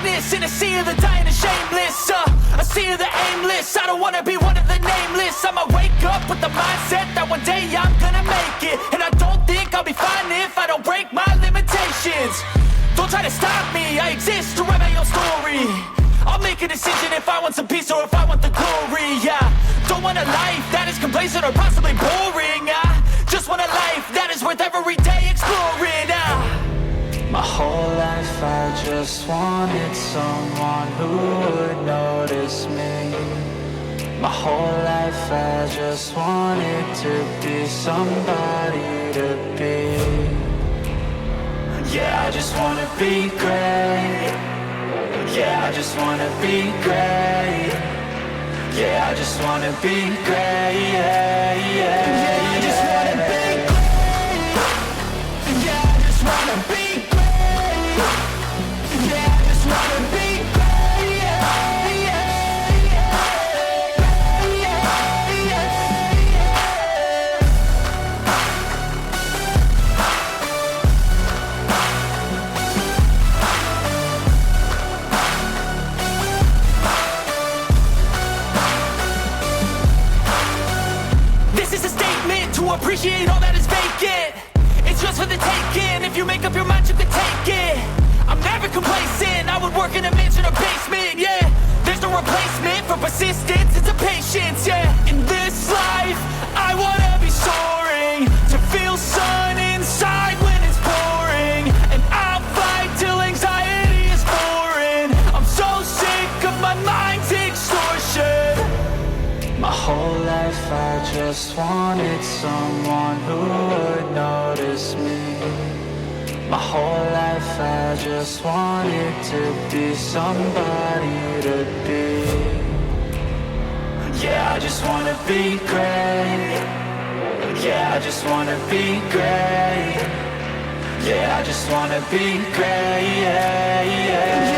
greatness in a sea of the dying and shameless. A sea of the aimless. I don't wanna be one of the nameless. I'ma wake up with the mindset that one day I'm gonna make it. And I don't think I'll be fine if I don't break my limitations. Don't try to stop me, I exist to write my own story. I'll make a decision if I want some peace or if I want the glory, yeah. Don't want a life that is complacent or possibly boring. I just want a life that is worth every day exploring. My whole life I just wanted someone who would notice me. My whole life I just wanted to be somebody to be. Yeah, I just wanna be great. Yeah, I just wanna be great. Yeah, I just wanna be great. Yeah, yeah, yeah, I just wanna be great. Yeah, I just wanna be great. Yeah, I just wanna be great. Yeah, yeah, yeah, yeah, yeah. This is a statement to appreciate all that is vacant. It's just for the taking. If you make up your mind, you can take it. I'm never complacent. I would work in a mansion or basement, yeah. There's no replacement for persistence, it's a patience, yeah. In this life, I wanna be soaring, to feel sun inside when it's pouring. And I'll fight till anxiety is foreign. I'm so sick of my mind's extortion. My whole life I just wanted someone who would notice me. My whole life I just wanted to be somebody to be. Yeah, I just wanna be great. Yeah, I just wanna be great. Yeah, I just wanna be great. Yeah, yeah.